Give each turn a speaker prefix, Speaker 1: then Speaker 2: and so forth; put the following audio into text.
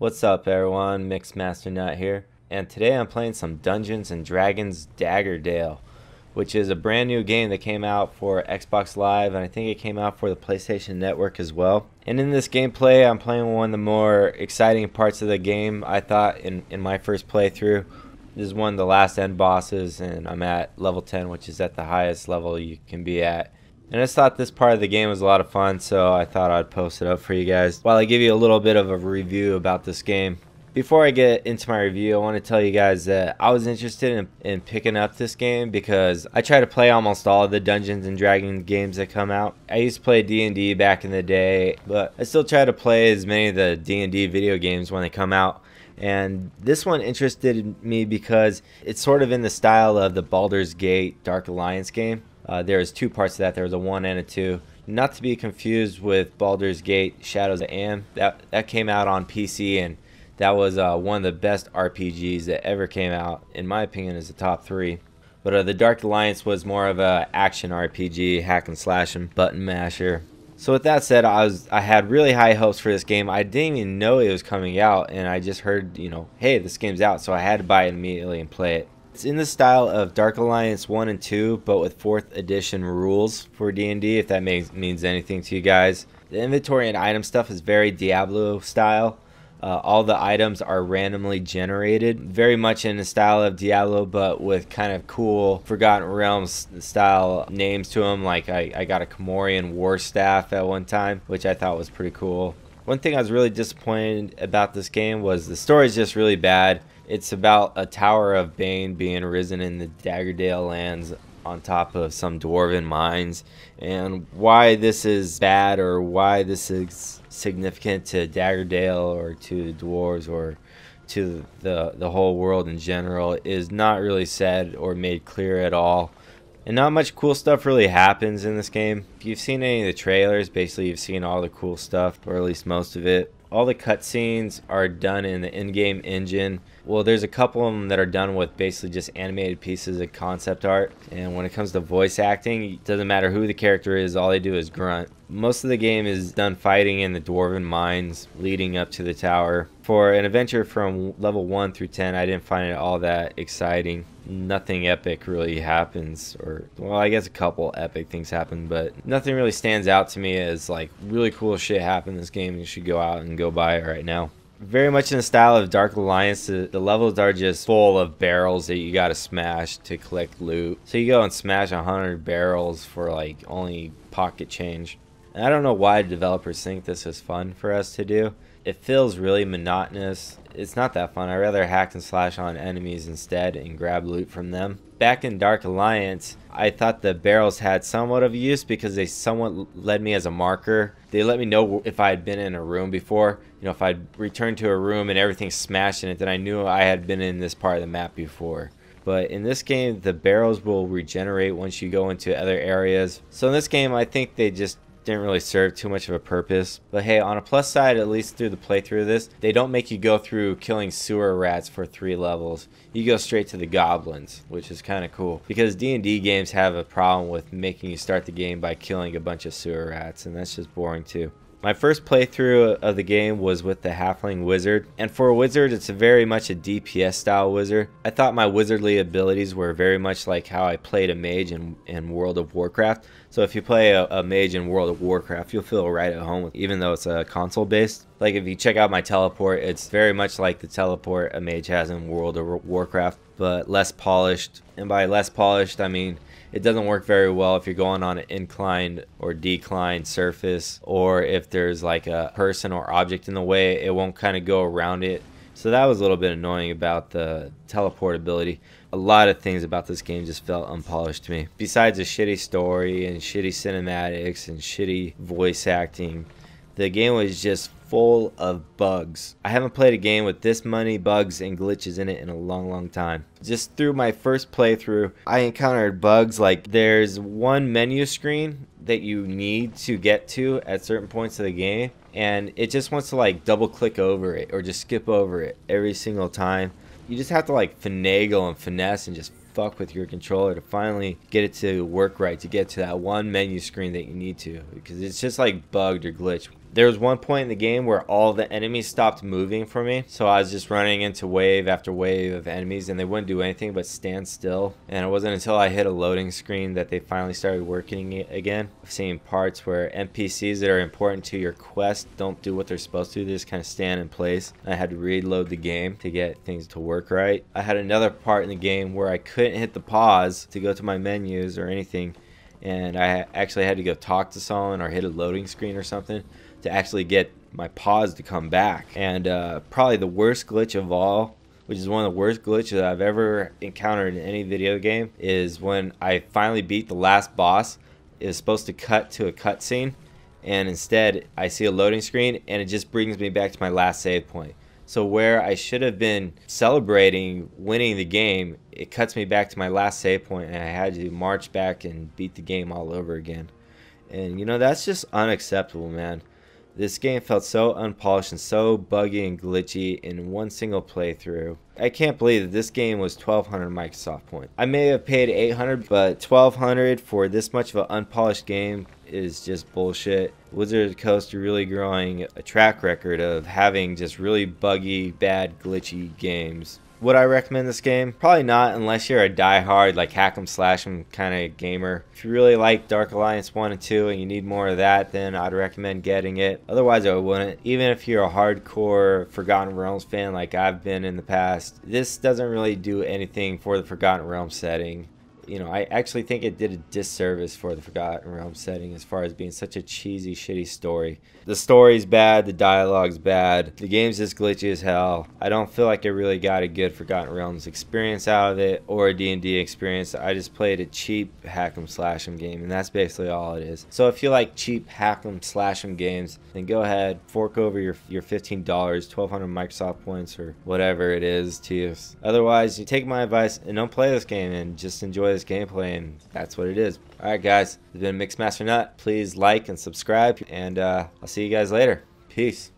Speaker 1: What's up everyone, MixMasterNut here, and today I'm playing some Dungeons and Dragons Daggerdale, which is a brand new game that came out for Xbox Live, and I think it came out for the PlayStation Network as well. And in this gameplay, I'm playing one of the more exciting parts of the game, I thought, in my first playthrough. This is one of the last end bosses, and I'm at level 10, which is at the highest level you can be at. And I just thought this part of the game was a lot of fun, so I thought I'd post it up for you guys while I give you a little bit of a review about this game. Before I get into my review, I want to tell you guys that I was interested in picking up this game because I try to play almost all of the Dungeons and Dragons games that come out. I used to play D&D back in the day, but I still try to play as many of the D&D video games when they come out. And this one interested me because it's sort of in the style of the Baldur's Gate Dark Alliance game. There's two parts to that. There was a 1 and a 2. Not to be confused with Baldur's Gate Shadows of Am. That came out on PC, and that was one of the best RPGs that ever came out. In my opinion, is the top 3. But the Dark Alliance was more of a action RPG, hack and slash and button masher. So with that said, I had really high hopes for this game. I didn't even know it was coming out, and I just heard, hey, this game's out, so I had to buy it immediately and play it. It's in the style of Dark Alliance 1 and 2, but with 4th edition rules for D&D, if that means anything to you guys. The inventory and item stuff is very Diablo style. All the items are randomly generated, very much in the style of Diablo, but with kind of cool Forgotten Realms style names to them. Like I got a Comorian war staff at one time, which I thought was pretty cool. One thing I was really disappointed about this game was the story is just really bad. It's about a Tower of Bane being risen in the Daggerdale lands on top of some dwarven mines, and why this is bad or why this is significant to Daggerdale or to the dwarves or to the whole world in general is not really said or made clear at all. And not much cool stuff really happens in this game. If you've seen any of the trailers, basically you've seen all the cool stuff, or at least most of it. All the cutscenes are done in the in-game engine. Well, there's a couple of them that are done with basically just animated pieces of concept art. And when it comes to voice acting, it doesn't matter who the character is, all they do is grunt. Most of the game is done fighting in the dwarven mines leading up to the tower. For an adventure from level 1 through 10, I didn't find it all that exciting. Nothing epic really happens, or well, I guess a couple epic things happen, but nothing really stands out to me as like really cool shit happened in this game. You should go out and go buy it right now. Very much in the style of Dark Alliance, the levels are just full of barrels that you gotta smash to collect loot. So you go and smash 100 barrels for like only pocket change. And I don't know why developers think this is fun for us to do. It feels really monotonous. It's not that fun. I'd rather hack and slash on enemies instead and grab loot from them. Back in Dark Alliance, I thought the barrels had somewhat of a use because they somewhat led me as a marker. They let me know if I had been in a room before. If I'd returned to a room and everything's smashed in it, then I knew I had been in this part of the map before. But in this game, the barrels will regenerate once you go into other areas. So in this game, I think they just didn't really serve too much of a purpose. But hey, on a plus side, at least through the playthrough of this, they don't make you go through killing sewer rats for 3 levels. You go straight to the goblins, which is kind of cool. Because D&D games have a problem with making you start the game by killing a bunch of sewer rats, and that's just boring too. My first playthrough of the game was with the Halfling Wizard, and for a wizard, it's very much a DPS style wizard. I thought my wizardly abilities were very much like how I played a mage in World of Warcraft. So if you play a mage in World of Warcraft, you'll feel right at home, even though it's a console based. Like if you check out my teleport, it's very much like the teleport a mage has in World of Warcraft, but less polished. And by less polished, I mean it doesn't work very well if you're going on an inclined or declined surface, or if there's like a person or object in the way, it won't kind of go around it. So that was a little bit annoying about the teleport ability. A lot of things about this game just felt unpolished to me. Besides a shitty story and shitty cinematics and shitty voice acting, the game was just full of bugs. I haven't played a game with this many bugs and glitches in it in a long time. Just through my first playthrough, I encountered bugs like there's one menu screen that you need to get to at certain points of the game, and it just wants to like double click over it or just skip over it every single time. You just have to like finagle and finesse and just fuck with your controller to finally get it to work right, to get to that one menu screen that you need to, because it's just like bugged or glitched. There was one point in the game where all the enemies stopped moving for me, so I was just running into wave after wave of enemies and they wouldn't do anything but stand still. And it wasn't until I hit a loading screen that they finally started working again. I've seen parts where NPCs that are important to your quest don't do what they're supposed to, they just kind of stand in place. I had to reload the game to get things to work right. I had another part in the game where I couldn't hit the pause to go to my menus or anything, and I actually had to go talk to someone or hit a loading screen or something to actually get my pause to come back. And probably the worst glitch of all, which is one of the worst glitches I've ever encountered in any video game, is when I finally beat the last boss. It was supposed to cut to a cutscene, and instead I see a loading screen and it just brings me back to my last save point. So where I should have been celebrating winning the game, it cuts me back to my last save point and I had to march back and beat the game all over again. And you know, that's just unacceptable, man. This game felt so unpolished and so buggy and glitchy in one single playthrough. I can't believe that this game was 1,200 Microsoft points. I may have paid 800, but 1,200 for this much of an unpolished game is just bullshit. Wizards of the Coast are really growing a track record of having just really buggy, bad, glitchy games. Would I recommend this game? Probably not, unless you're a die-hard like hack 'em slash 'em kind of gamer. If you really like Dark Alliance 1 and 2 and you need more of that, then I'd recommend getting it. Otherwise I wouldn't. Even if you're a hardcore Forgotten Realms fan like I've been in the past, this doesn't really do anything for the Forgotten Realms setting. You know, I actually think it did a disservice for the Forgotten Realms setting as far as being such a cheesy, shitty story. The story's bad, the dialogue's bad, the game's just glitchy as hell. I don't feel like I really got a good Forgotten Realms experience out of it, or a D&D experience. I just played a cheap hack 'em slash 'em game, and that's basically all it is. So if you like cheap hack 'em slash 'em games, then go ahead, fork over your $15, 1,200 Microsoft points, or whatever it is to you. Otherwise, you take my advice and don't play this game and just enjoy this gameplay, and that's what it is. Alright guys, this has been MixMasterNut. Please like and subscribe, and I'll see you guys later. Peace.